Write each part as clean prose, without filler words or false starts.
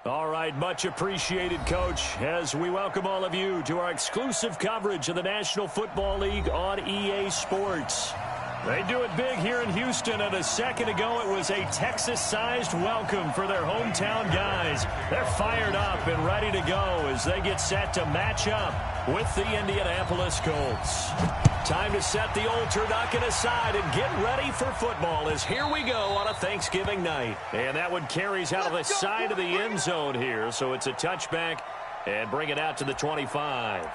All right, much appreciated, Coach, as we welcome all of you to our exclusive coverage of the National Football League on EA Sports. They do it big here in Houston, and a second ago it was a Texas-sized welcome for their hometown guys. They're fired up and ready to go as they get set to match up with the Indianapolis Colts. Time to set the old turducken aside and get ready for football as here we go on a Thanksgiving night. And that one carries out of the side of the end zone here, so it's a touchback and bring it out to the 25.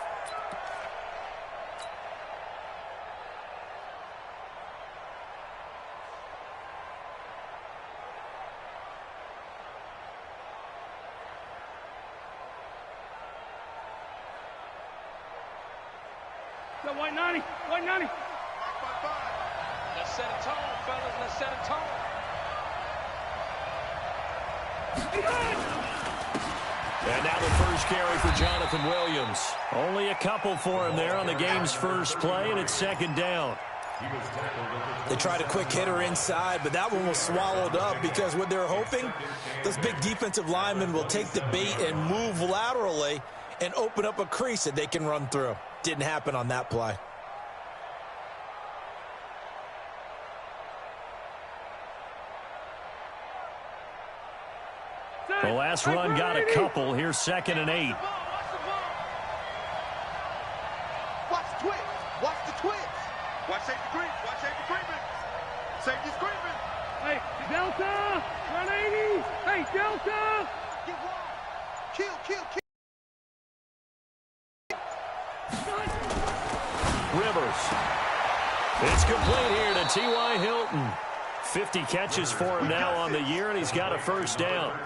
White 90. Let's set a tone, fellas. Let's set a tone. And now the first carry for Jonathan Williams. Only a couple for him there on the game's first play, and it's second down. They tried a quick hitter inside, but that one was swallowed up because what they're hoping, those big defensive linemen will take the bait and move laterally and open up a crease that they can run through. Didn't happen on that play. The last run got a couple. Here's 2nd and 8. Watch the twitch. Watch the twitch. Watch safety creep. Watch safety creeping. Safety's creeping. Hey, Delta. 180. Hey, Delta. Get wild. Kill. Rivers. It's complete here to T.Y. Hilton. 50 catches for him now on the year, and he's got a first down.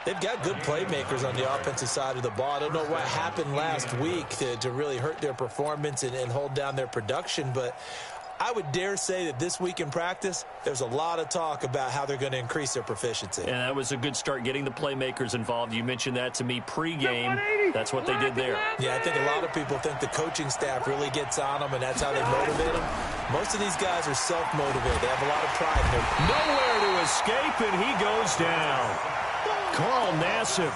They've got good playmakers on the offensive side of the ball. I don't know what happened last week to really hurt their performance and hold down their production, but I would dare say that this week in practice, there's a lot of talk about how they're going to increase their proficiency. And that was a good start getting the playmakers involved. You mentioned that to me pregame. That's what they did there. Yeah, I think a lot of people think the coaching staff really gets on them, and that's how they motivate them. Most of these guys are self-motivated. They have a lot of pride in them. Nowhere to escape, and he goes down. Carl Nassib.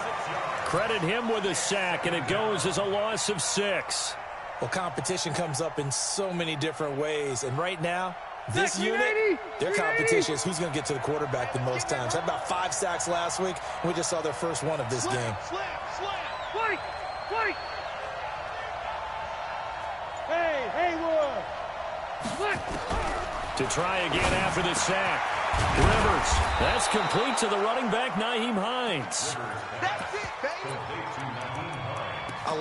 Credit him with a sack, and it goes as a loss of 6. Well, competition comes up in so many different ways, and right now, this unit, their competition is who's going to get to the quarterback the most times. Had about 5 sacks last week, and we just saw their first one of this game. Fight. Hey, Haywood. To try again after the sack. Rivers. That's complete to the running back, Nyheim Hines. That's it, baby. I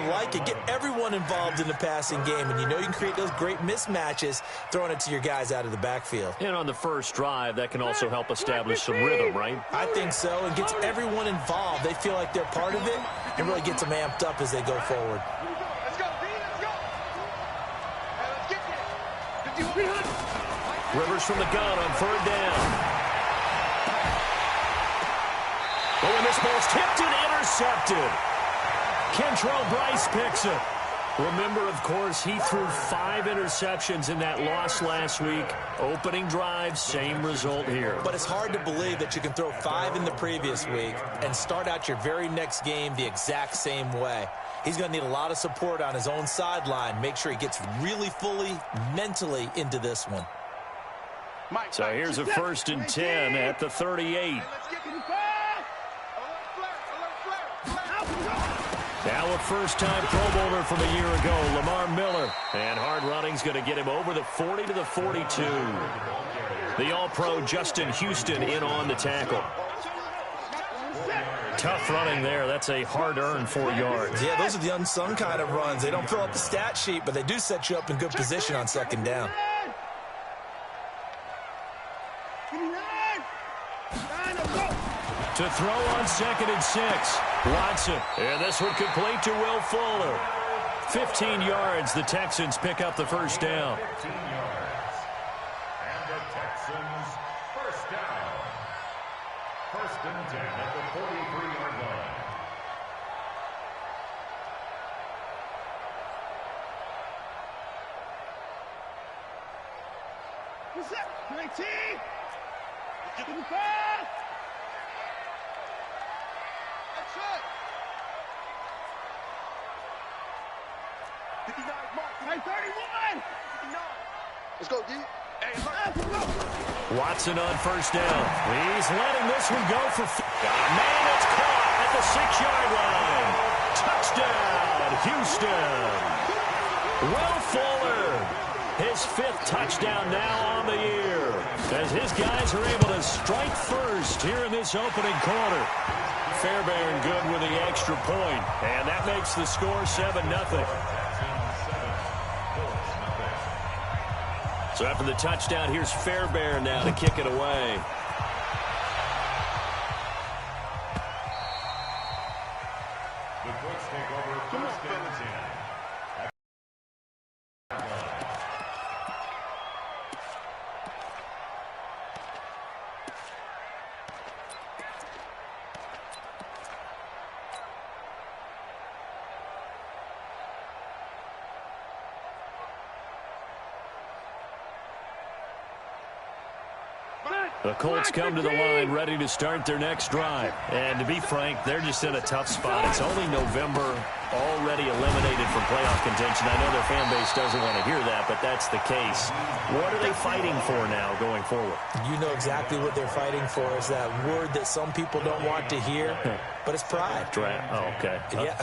like it. Get everyone involved in the passing game, and you know you can create those great mismatches throwing it to your guys out of the backfield. And on the first drive, that can also help establish some rhythm, right? I think so, and gets everyone involved. They feel like they're part of it and really gets them amped up as they go forward. Let's go, B. Let's go. Hey, let's get this. Rivers from the gun on 3rd down. Oh, and this ball's tipped and intercepted. Kentrell Bryce picks it. Remember, of course, he threw 5 interceptions in that loss last week. Opening drive, same result here. But it's hard to believe that you can throw 5 in the previous week and start out your very next game the exact same way. He's going to need a lot of support on his own sideline. Make sure he gets really fully, mentally into this one. So here's a 1st and 10 at the 38. Now a first-time Pro Bowler from a year ago, Lamar Miller. And hard running's going to get him over the 40 to the 42. The All-Pro Justin Houston in on the tackle. Tough running there. That's a hard-earned 4 yards. Yeah, those are the unsung kind of runs. They don't fill up the stat sheet, but they do set you up in good position on 2nd down. To throw on 2nd and 6. Watson. And this one complete to Will Fuller. 15 yards. The Texans pick up the first down. 15 yards. And the Texans first down. 1st and 10 at the 43-yard line. Get the pass. That's it. 59 mark. Hey, 31. 59. Let's go, D. Hey, Let's go. Watson on first down. He's letting this one go for... Man, it's caught at the 6-yard line. Touchdown, Houston. Will Fuller, his 5th touchdown now on the year, as his guys are able to strike first here in this opening quarter. Fairbairn good with the extra point, and that makes the score 7-0. So after the touchdown, here's Fairbairn now to kick it away. The Colts take over first and 10. The Colts come to the line ready to start their next drive. And to be frank, they're just in a tough spot. It's only November, already eliminated from playoff contention. I know their fan base doesn't want to hear that, but that's the case. What are they fighting for now going forward? You know exactly what they're fighting for. Is that word that some people don't want to hear, but it's pride. Draft. Oh, okay. Yeah.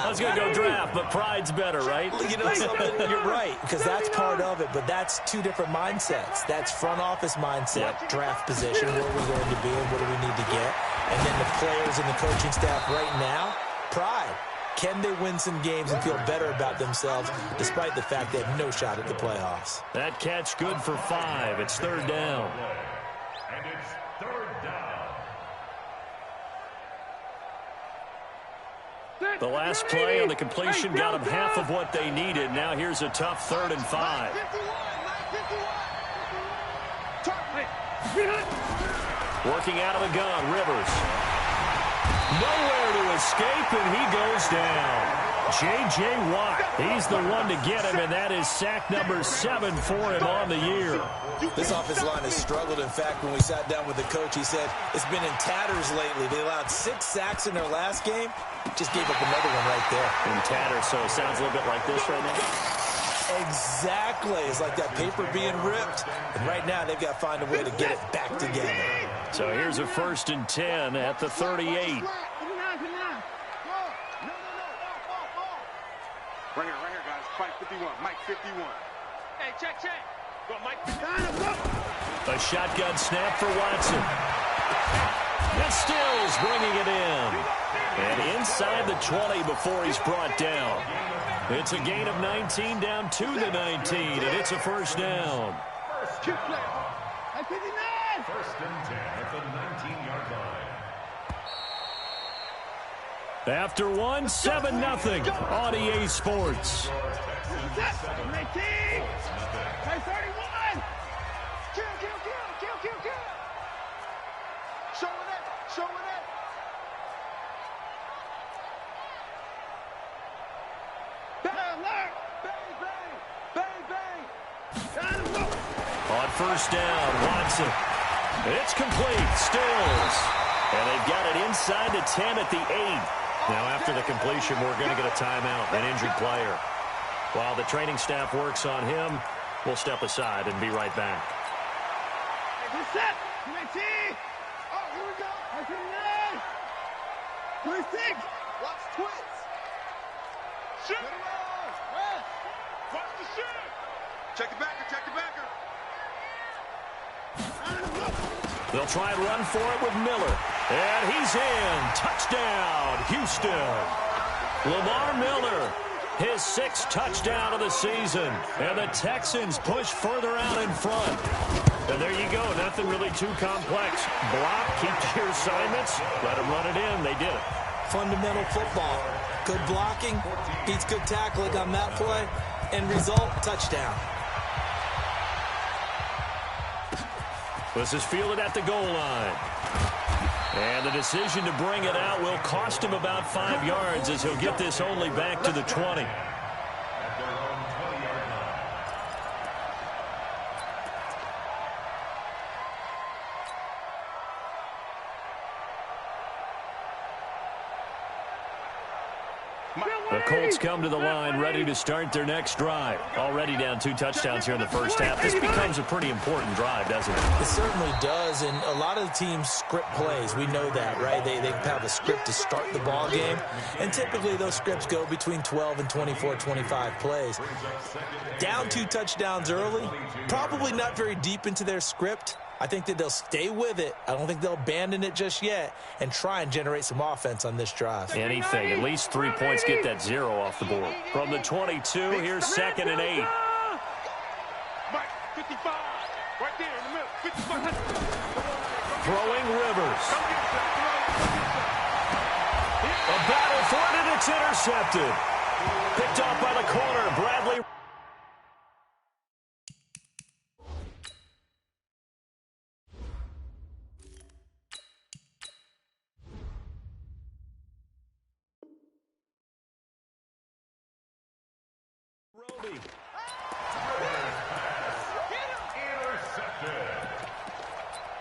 I was going to go draft, but pride's better, right? You know something? You're right, because that's part of it, but that's two different mindsets. That's front office mindset, draft position, where are we going to be and what do we need to get? And then the players and the coaching staff right now, pride. Can they win some games and feel better about themselves despite the fact they have no shot at the playoffs? That catch good for 5. It's 3rd down. And it's 3rd down. The last play on the completion got them half of what they needed. Now here's a tough 3rd and 5. Working out of the gun, Rivers. Nowhere to escape, and he goes down. J.J. Watt, he's the one to get him, and that is sack number 7 for him on the year. This offensive line has struggled. In fact, when we sat down with the coach, he said it's been in tatters lately. They allowed 6 sacks in their last game. Just gave up another one right there. In tatters, so it sounds a little bit like this right now. Exactly. It's like that paper being ripped. And right now, they've got to find a way to get it back together. So here's a 1st and 10 at the 38. Right here, guys. Fight 51. Mike 51. Hey, check. Go, Mike. A shotgun snap for Watson. And Stills bringing it in. And inside the 20 before he's brought down. It's a gain of 19 down to the 19, and it's a 1st down. Cute play. Hey, 59. 1st and 10 at the 19-yard line. After one, 7-0 on EA Sports. Hey, 31. Kill. Showing it. Bang. On 1st down, Watson. It's complete. Stills. And they've got it inside the 10 at the 8. Now, after the completion, we're going to get a timeout, an injured player. While the training staff works on him, we'll step aside and be right back. Hey, good set. 19. Oh, here we go. 29. 26. Watch twits. Shoot. Watch the shoot. Check the backer. They'll try and run for it with Miller. And he's in. Touchdown, Houston. Lamar Miller, his 6th touchdown of the season. And the Texans push further out in front. And there you go. Nothing really too complex. Block, keep your assignments, let them run it in. They did it. Fundamental football. Good blocking beats good tackling on that play. End result, touchdown. This is fielded at the goal line. And the decision to bring it out will cost him about 5 yards as he'll get this only back to the 20. At their own 20-yard line. 1 The Colts come to the line ready to start their next drive. Already down 2 touchdowns here in the first half. This becomes a pretty important drive, doesn't it? It certainly does, and a lot of the teams script plays. We know that, right? They have a script to start the ball game, and typically those scripts go between 12 and 24, 25 plays. Down 2 touchdowns early, probably not very deep into their script. I think that they'll stay with it. I don't think they'll abandon it just yet and try and generate some offense on this drive. Anything. At least 3 points, get that 0 off the board. From the 22, here's 2nd and 8. Mike, 55. Right there in the middle. 55. Throwing Rivers. A battle for it, and it's intercepted. Picked off by the corner, Bradley.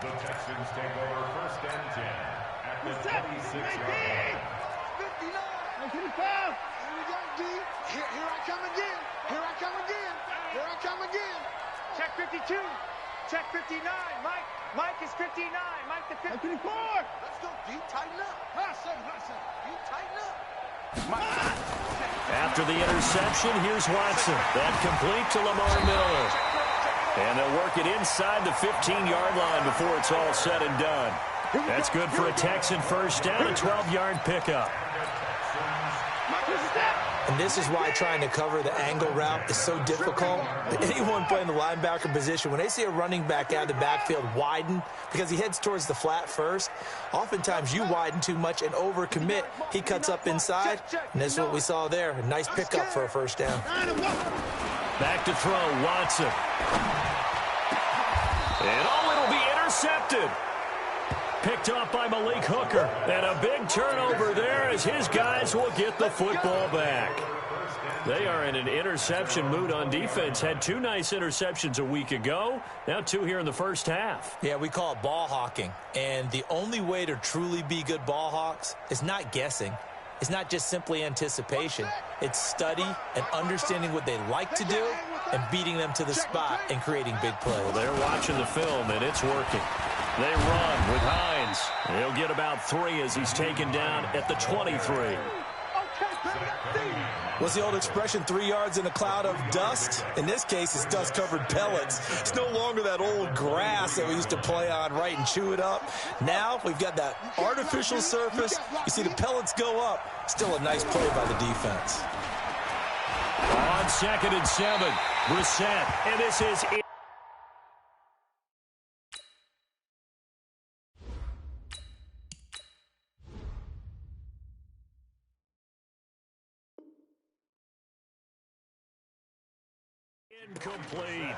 The Texans take over 1st and 10 at the 26-yard line. 59. Here we go, D. Here I come again. Here I come again. Here I come again. Check 52. Check 59. Mike is 59. Mike the 54. Let's go, D. Tighten up. Hot seven. D, tighten up. After the interception, here's Watson. That complete to Lamar Miller. And they'll work it inside the 15-yard line before it's all said and done. That's good for a Texan first down, a 12-yard pickup. And this is why trying to cover the angle route is so difficult. Anyone playing the linebacker position, when they see a running back out of the backfield widen because he heads towards the flat first, oftentimes you widen too much and overcommit. He cuts up inside, and this is what we saw there. A nice pickup for a first down. Back to throw, Watson. And it'll be intercepted. Picked off by Malik Hooker. And a big turnover there as his guys will get the football back. They are in an interception mood on defense. Had 2 nice interceptions a week ago. Now 2 here in the first half. Yeah, we call it ball hawking. And the only way to truly be good ball hawks is not guessing. It's not just simply anticipation. It's study and understanding what they like to do and beating them to the spot and creating big plays. Well, they're watching the film, and it's working. They run with Hines. He'll get about 3 as he's taken down at the 23. What's the old expression, 3 yards in a cloud of dust? In this case, it's dust-covered pellets. It's no longer that old grass that we used to play on, right, and chew it up. Now we've got that artificial surface. You see the pellets go up. Still a nice play by the defense. On 2nd and 7, Brissett, and this is it. Incomplete.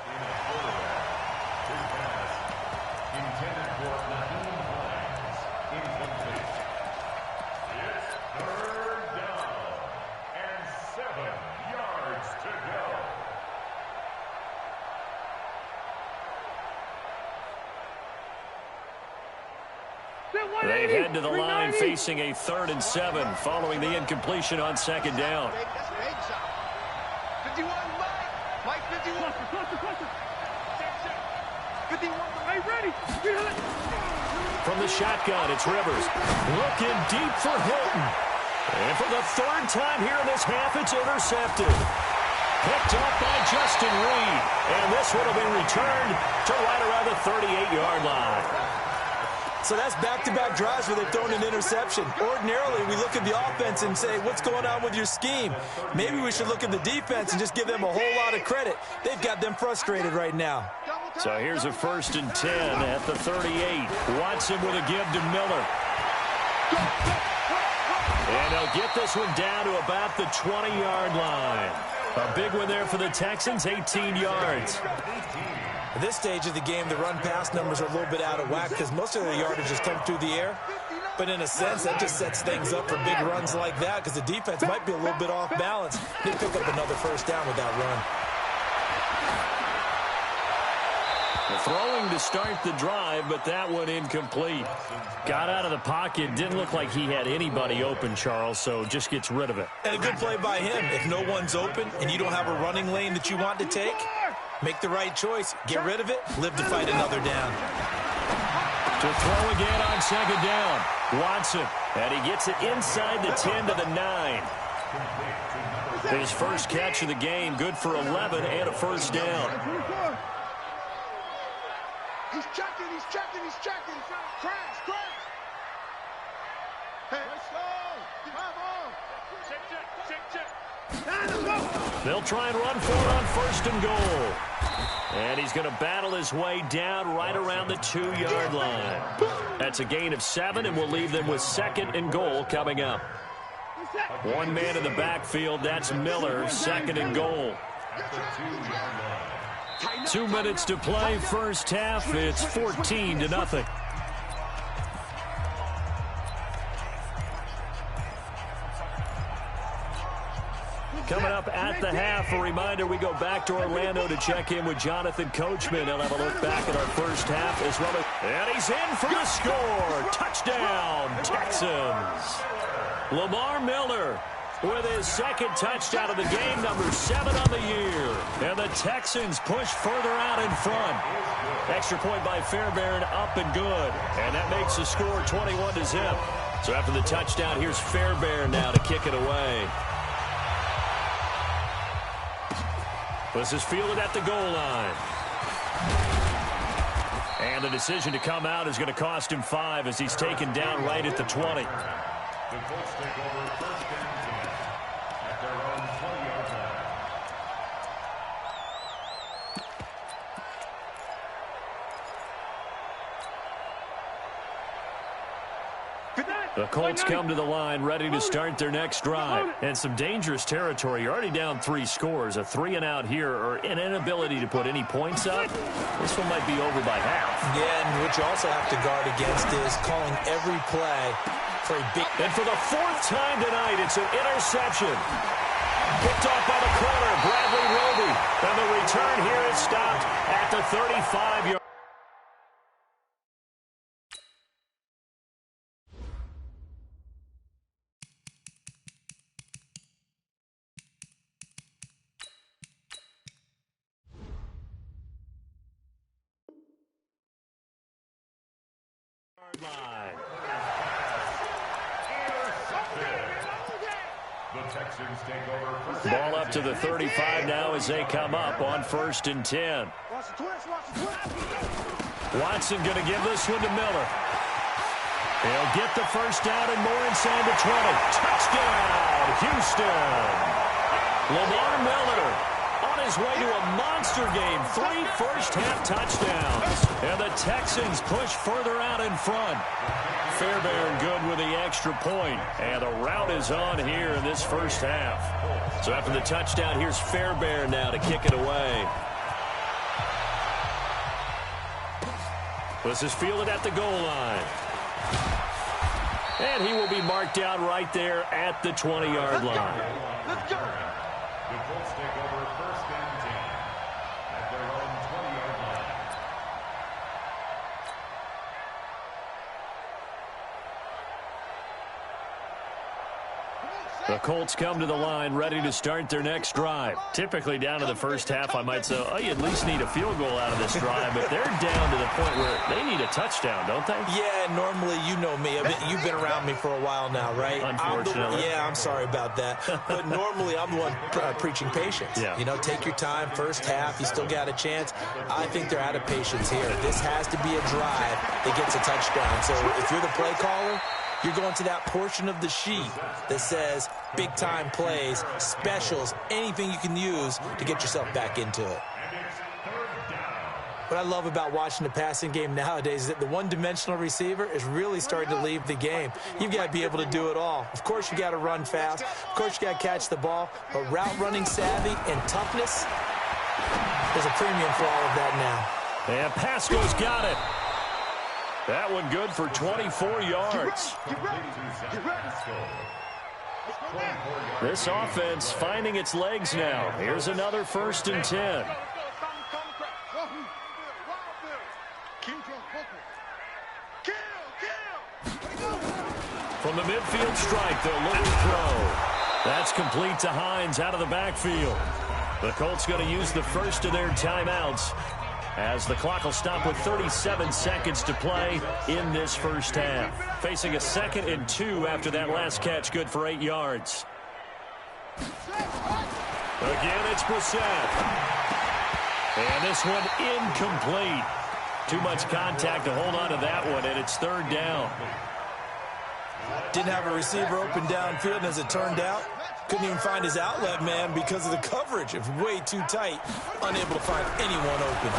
Intended for Naheem Hines. Incomplete. It's 3rd down and 7 yards to go. They head to the line facing a 3rd and 7 following the incompletion on 2nd down. 51, Mike 51. 51. Hey, ready. From the shotgun, it's Rivers. Looking deep for Hilton. And for the 3rd time here in this half, it's intercepted. Picked up by Justin Reed. And this one will be returned to right around the 38-yard line. So that's back-to-back drives where they've thrown an interception. Ordinarily, we look at the offense and say, what's going on with your scheme? Maybe we should look at the defense and just give them a whole lot of credit. They've got them frustrated right now. So here's a 1st and 10 at the 38. Watson with a give to Miller. And they'll get this one down to about the 20-yard line. A big one there for the Texans, 18 yards. At this stage of the game, the run-pass numbers are a little bit out of whack because most of their yardage has come through the air. But in a sense, that just sets things up for big runs like that because the defense might be a little bit off balance. They pick up another 1st down with that run. Throwing to start the drive, but that one incomplete. Got out of the pocket. Didn't look like he had anybody open, Charles, so just gets rid of it. And a good play by him. If no one's open and you don't have a running lane that you want to take, make the right choice. Get rid of it. Live to fight another down. To throw again on second down. Watson. And he gets it inside the 10 to the 9. His first catch of the game. Good for 11 and a first down. He's checking, he's checking, he's checking. Crash, crash. Hey, let's go. Come on. They'll try and run for it on first and goal. And he's going to battle his way down right around the 2-yard line. That's a gain of 7, and we'll leave them with second and goal coming up. One man in the backfield, that's Miller, second and goal. 2 minutes to play, first half. It's 14-0. Coming up at the half, a reminder, we go back to Orlando to check in with Jonathan Coachman. He'll have a look back at our first half as well. And he's in for the score. Touchdown, Texans. Lamar Miller with his second touchdown of the game, number 7 on the year. And the Texans push further out in front. Extra point by Fairbairn, up and good. And that makes the score 21-0. So after the touchdown, here's Fairbairn now to kick it away. This is fielded at the goal line. And the decision to come out is going to cost him 5 as he's taken down right at the 20. The Colts take over first and 10 at their own 20-yard line. The Colts come to the line ready to start their next drive. And some dangerous territory. You're already down 3 scores. A 3-and-out here or an inability to put any points up. This one might be over by half. Yeah, and what you also have to guard against is calling every play for a big... And for the 4th time tonight, it's an interception. Picked off by the corner, Bradley Roby. And the return here is stopped at the 35-yard. Line. The Texans take over first. Ball up to the 35 now as they come up on first and 10. Watson going to give this one to Miller. He'll get the first down and more inside the 20. Touchdown, Houston. Lamar Miller on his way to a monster game. 3 first-half touchdowns. And the Texans push further out in front. Fairbairn good with the extra point. And the route is on here in this first half. So after the touchdown, here's Fairbairn now to kick it away. This is fielded at the goal line. And he will be marked down right there at the 20-yard line. Let's go. The Colts take over first and 10 at their own 20-yard line. The Colts come to the line ready to start their next drive. Typically down to the first half, I might say, oh, you at least need a field goal out of this drive, but they're down to the point where they need a touchdown, don't they? Yeah, normally, you know me. You've been around me for a while now, right? Unfortunately. I'm sorry about that. But normally, I'm the one preaching patience. Yeah. You know, take your time, first half, you still got a chance. I think they're out of patience here. This has to be a drive that gets a touchdown. So if you're the play caller, you're going to that portion of the sheet that says big-time plays, specials, anything you can use to get yourself back into it. What I love about watching the passing game nowadays is that the one-dimensional receiver is really starting to leave the game. You've got to be able to do it all. Of course, you got to run fast. Of course, you got to catch the ball. But route running savvy and toughness, there's a premium for all of that now. And Pasco's got it. That one good for 24 yards. This offense finding its legs now. Here's another first and 10. field strike. They'll look to throw. That's complete to Hines out of the backfield. The Colts going to use the first of their timeouts as the clock will stop with 37 seconds to play in this first half. Facing a 2nd and 2 after that last catch, good for 8 yards. Again, it's Brissett. And this one incomplete. Too much contact to hold on to that one, and it's 3rd down. Didn't have a receiver open downfield, and as it turned out, couldn't even find his outlet man because of the coverage. It was way too tight, unable to find anyone open.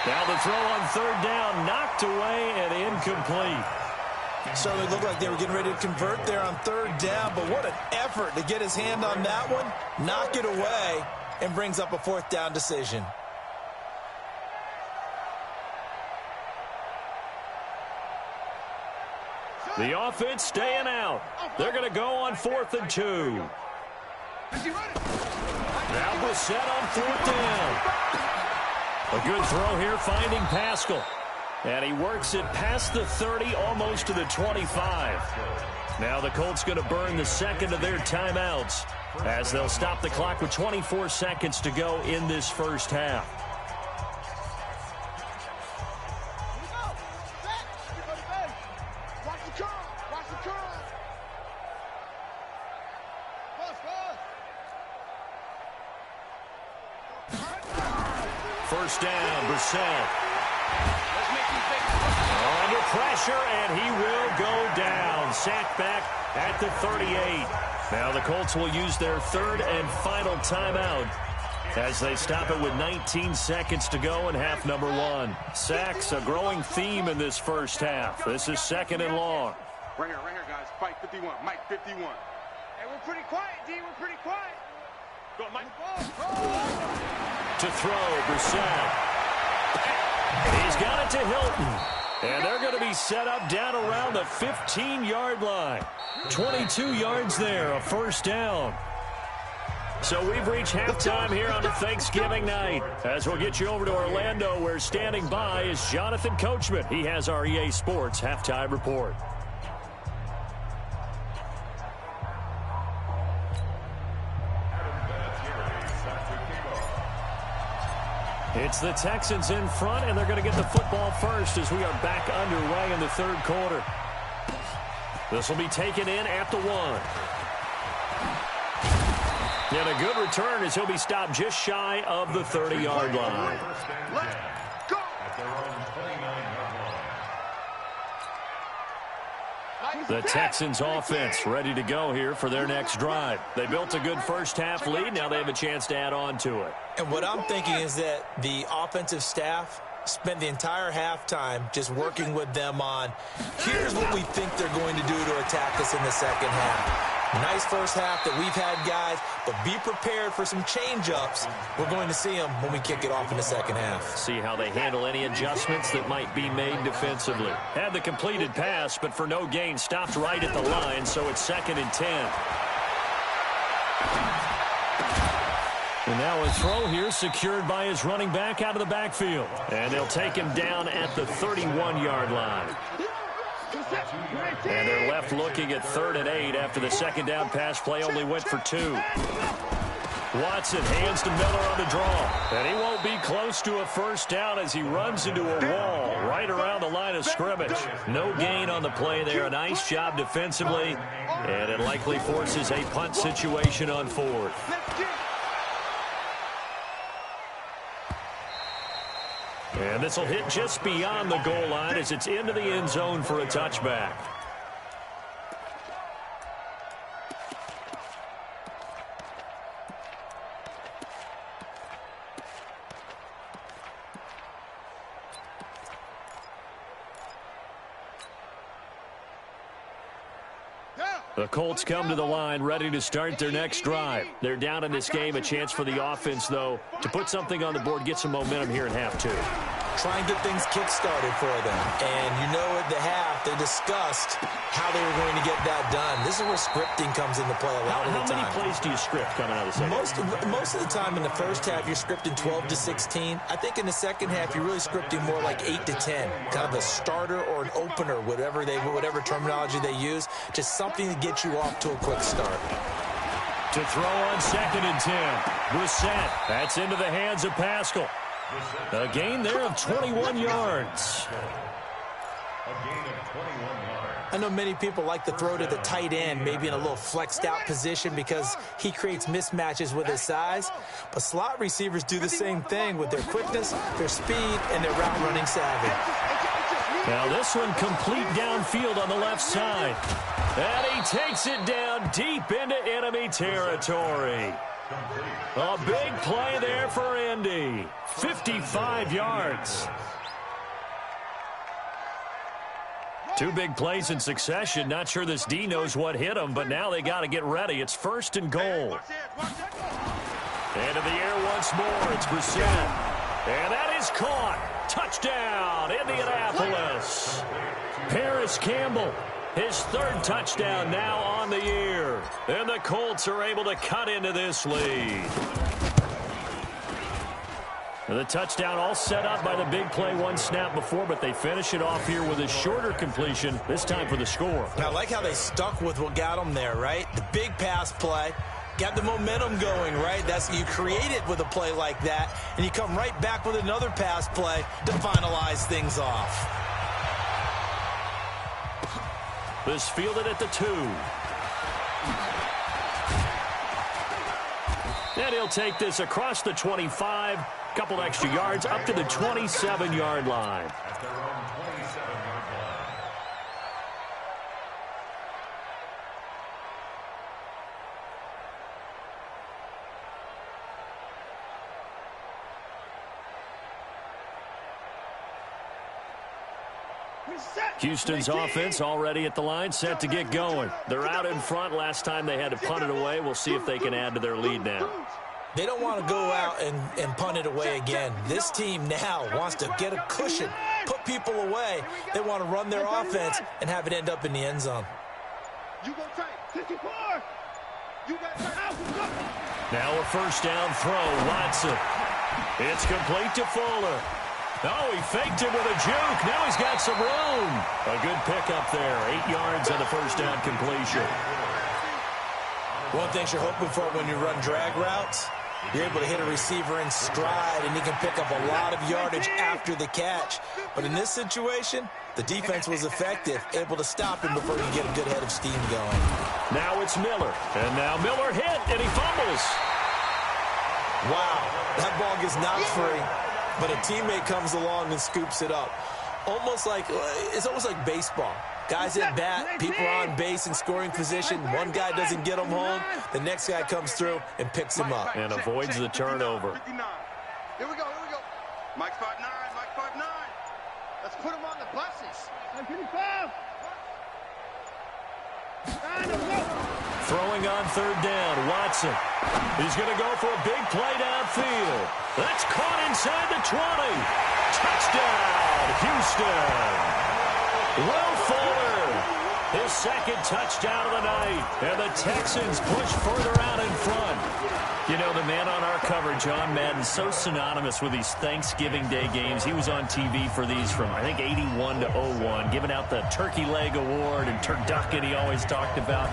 Now the throw on 3rd down, knocked away and incomplete. Certainly looked like they were getting ready to convert there on 3rd down, but what an effort to get his hand on that one, knock it away, and brings up a 4th down decision. The offense staying out. They're going to go on 4th and 2. Now Brissett on 4th down. A good throw here, finding Pascal. And he works it past the 30, almost to the 25. Now the Colts going to burn the 2nd of their timeouts as they'll stop the clock with 24 seconds to go in this first half. First down, Brissett. Under pressure, and he will go down. Sacked back at the 38. Now the Colts will use their 3rd and final timeout as they stop it with 19 seconds to go in half number 1. Sacks, a growing theme in this first half. This is 2nd and long. Right here, guys. Fight 51. Mike 51. Hey, we're pretty quiet, D. We're pretty quiet. Go, Mike. To throw, Brissett. He's got it to Hilton. And they're going to be set up down around the 15-yard line. 22 yards there, a 1st down. So we've reached halftime here on a Thanksgiving night. As we'll get you over to Orlando, where standing by is Jonathan Coachman. He has our EA Sports halftime report. It's the Texans in front, and they're going to get the football first as we are back underway in the 3rd quarter. This will be taken in at the 1. And a good return as he'll be stopped just shy of the 30-yard line. Let's go. The Texans offense ready to go here for their next drive. They built a good first half lead. Now they have a chance to add on to it. And what I'm thinking is that the offensive staff spent the entire halftime just working with them on, here's what we think they're going to do to attack us in the second half. Nice first half that we've had, guys, but be prepared for some change-ups. We're going to see them when we kick it off in the second half. See how they handle any adjustments that might be made defensively. Had the completed pass, but for no gain, stopped right at the line, so it's 2nd and 10. And now a throw here secured by his running back out of the backfield. And they'll take him down at the 31-yard line. And they're left looking at 3rd and 8 after the 2nd down pass play only went for 2. Watson hands to Miller on the draw. And he won't be close to a 1st down as he runs into a wall right around the line of scrimmage. No gain on the play there. A nice job defensively. And it likely forces a punt situation on 4th. And this will hit just beyond the goal line as it's into the end zone for a touchback. The Colts come to the line ready to start their next drive. They're down in this game. A chance for the offense, though, to put something on the board, get some momentum here in half 2. try and get things kick-started for them. And you know at the half, they discussed how they were going to get that done. This is where scripting comes into play a lot of the time. How many plays do you script coming out of the second? Most of the time in the first half, you're scripting 12 to 16. I think in the second half, you're really scripting more like 8 to 10. Kind of a starter or an opener, whatever terminology they use. Just something to get you off to a quick start. To throw on 2nd and 10. Brissett. That's into the hands of Pascal. A gain there of 21 yards. A gain of 21 yards. I know many people like to throw to the tight end, maybe in a little flexed out position because he creates mismatches with his size. But slot receivers do the same thing with their quickness, their speed, and their route running savvy. Now this one complete downfield on the left side. And he takes it down deep into enemy territory. A big play there for Indy. 55 yards. 2 big plays in succession. Not sure this D knows what hit him, but now they got to get ready. It's 1st and goal. Into the air once more. It's Brissett. And that is caught. Touchdown, Indianapolis. Paris Campbell, his 3rd touchdown now on the year. And the Colts are able to cut into this lead. And the touchdown all set up by the big play 1 snap before, but they finish it off here with a shorter completion, this time for the score. I like how they stuck with what got them there, right? The big pass play. Got the momentum going, right? You create it with a play like that, and you come right back with another pass play to finalize things off. This fielded at the 2. And he'll take this across the 25, couple extra yards up to the 27-yard line. At their own 27-yard line. Houston's offense already at the line, set to get going. They're out in front. Last time they had to punt it away. We'll see if they can add to their lead now. They don't want to go out and punt it away again. This team now wants to get a cushion, put people away. They want to run their offense and have it end up in the end zone. You go tight. 54. You got tight. Now a 1st down throw. Watson. It's complete to Fuller. Oh, he faked it with a juke. Now he's got some room. A good pickup there. 8 yards on the 1st down completion. One thing you're hoping for when you run drag routes, you're able to hit a receiver in stride, and he can pick up a lot of yardage after the catch. But in this situation, the defense was effective, able to stop him before he could get a good head of steam going. Now it's Miller. And now Miller hit, and he fumbles. Wow, that ball gets knocked free, but a teammate comes along and scoops it up. It's almost like baseball. Guys at bat, people are on base in scoring position. One guy doesn't get him home. The next guy comes through and picks him up. And avoids the turnover. 59. Here we go. Mike 5'9", Mike 5'9". Let's put him on the buses. 55. Throwing on 3rd down, Watson. He's going to go for a big play downfield. That's caught inside the 20. Touchdown, Houston. Will Fuller, his 2nd touchdown of the night. And the Texans push further out in front. You know, the man on our cover, John Madden, so synonymous with these Thanksgiving Day games. He was on TV for these from, I think, 81 to 01, giving out the Turkey Leg Award and turducken he always talked about.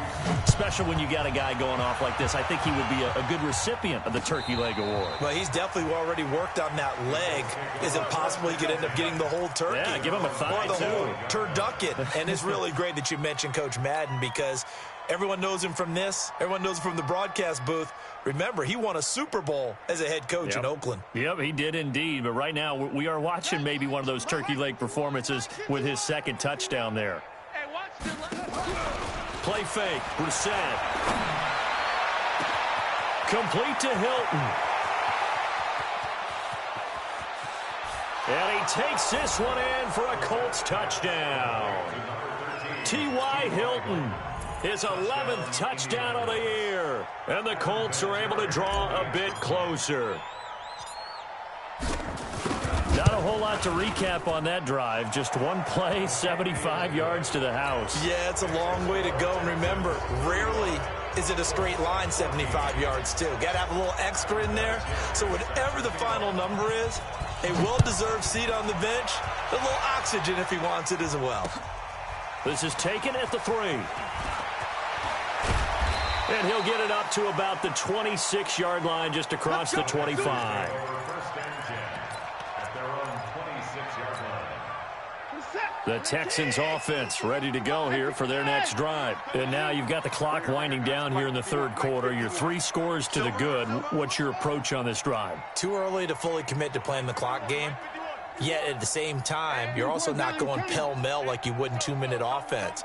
Special when you got a guy going off like this. I think he would be a good recipient of the Turkey Leg Award. Well, he's definitely already worked on that leg. Is it possible he could end up getting the whole turkey? Yeah, give him a thigh, or the too. whole turducken. And it's really great that you mentioned Coach Madden because everyone knows him from this. Everyone knows him from the broadcast booth. Remember, he won a Super Bowl as a head coach in Oakland. Yep, he did indeed. But right now, we are watching maybe one of those turkey leg performances with his 2nd touchdown there. Play fake, Brissett. Complete to Hilton. And he takes this one in for a Colts touchdown. T.Y. Hilton. His 11th touchdown of the year. And the Colts are able to draw a bit closer. Not a whole lot to recap on that drive. Just one play, 75 yards to the house. Yeah, it's a long way to go. And remember, rarely is it a straight line 75 yards, too. Got to have a little extra in there. So whatever the final number is, a well-deserved seat on the bench, a little oxygen if he wants it as well. This is taken at the 3. And he'll get it up to about the 26-yard line just across the 25. The Texans offense ready to go here for their next drive. And now you've got the clock winding down here in the third quarter. Your 3 scores to the good. What's your approach on this drive? Too early to fully commit to playing the clock game. Yet at the same time, you're also not going pell-mell like you would in 2-minute offense.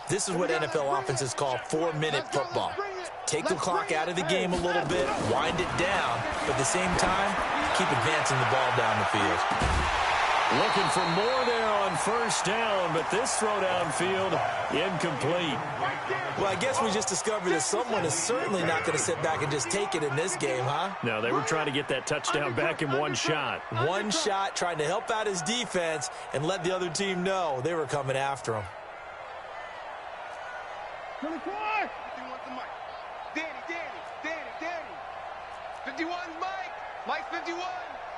This is what NFL offenses call 4-minute football. Take the clock out of the game a little bit, wind it down, but at the same time, keep advancing the ball down the field. Looking for more there on first down, but this throw downfield incomplete. Well, I guess we just discovered that someone is certainly not going to sit back and just take it in this game, huh? No, they were trying to get that touchdown back in one shot. One shot, trying to help out his defense and let the other team know they were coming after him. 24! 51, Mike. Mike 51.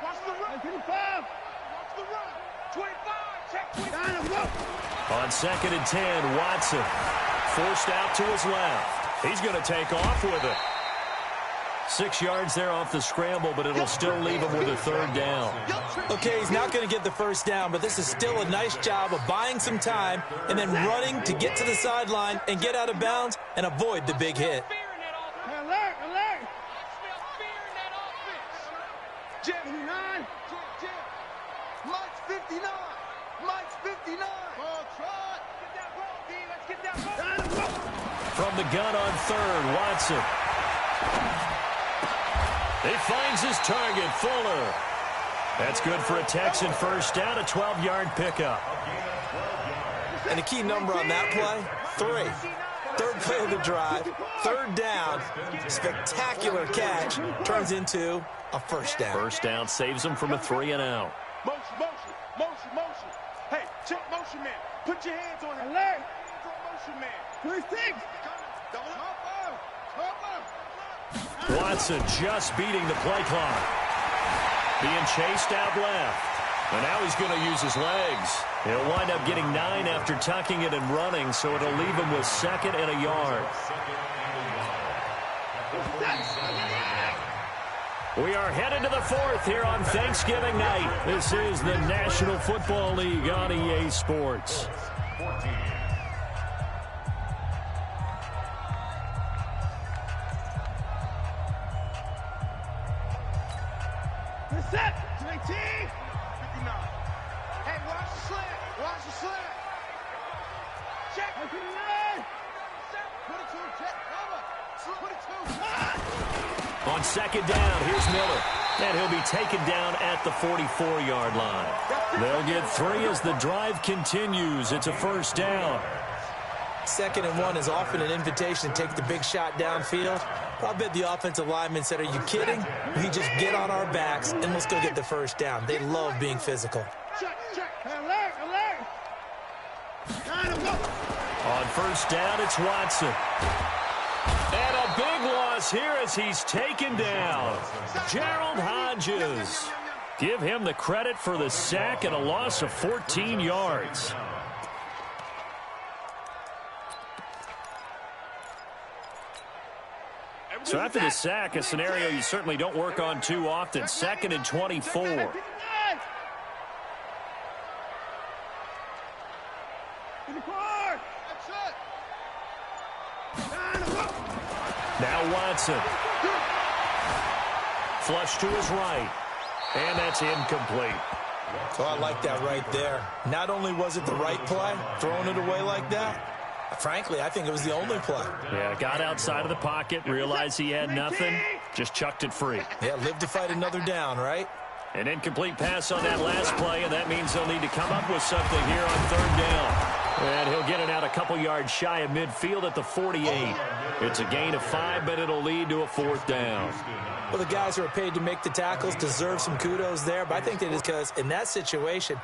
Watch the run. 55. Watch the run. 25. Check 25. On 2nd and 10, Watson forced out to his left. He's going to take off with it. 6 yards there off the scramble, but it'll still leave him with a 3rd down. Okay, he's not going to get the first down, but this is still a nice job of buying some time and then running to get to the sideline and get out of bounds and avoid the big hit. Alert, alert. Jim. 59. Jim. Mike's 59. Mike's 59. Ball trot. Get that ball, D. Let's get that ball. From the gun on 3rd, Watson. He finds his target, Fuller. That's good for a Texan first down, a 12-yard pickup. And a key number on that play, 3. 3rd play of the drive, 3rd down, spectacular catch, turns into a first down. First down saves him from a 3-and-out. Motion, motion, motion, motion. Hey, check motion man. Put your hands on him. Alert. Hands on motion man. 26. Watson just beating the play clock. Being chased out left. And now he's going to use his legs. He'll wind up getting 9 after tucking it and running, so it'll leave him with 2nd and a yard. We are headed to the 4th here on Thanksgiving night. This is the National Football League on EA Sports. Set. 19. 59. Hey, watch the slant. Watch the slant. Check. 59. 22. Check. Cover. 22. On 2nd down, here's Miller. And he'll be taken down at the 44-yard line. They'll get 3 as the drive continues. It's a first down. 2nd and 1 is often an invitation to take the big shot downfield. I bet the offensive linemen said, are you kidding? We just get on our backs and let's go get the first down. They love being physical. Check, check. Alert, alert. Time to go. On first down, it's Watson. And a big loss here as he's taken down. Gerald Hodges. Give him the credit for the sack and a loss of 14 yards. So after the sack, a scenario you certainly don't work on too often. 2nd and 24. Now Watson. Flush to his right. And that's incomplete. Oh, I like that right there. Not only was it the right play, throwing it away like that, frankly, I think it was the only play. Yeah, got outside of the pocket, realized he had nothing, just chucked it free. Yeah, live to fight another down, right? An incomplete pass on that last play, and that means they'll need to come up with something here on 3rd down. And he'll get it out a couple yards shy of midfield at the 48. It's a gain of 5, but it'll lead to a 4th down. Well, the guys who are paid to make the tackles deserve some kudos there, but I think that is because in that situation,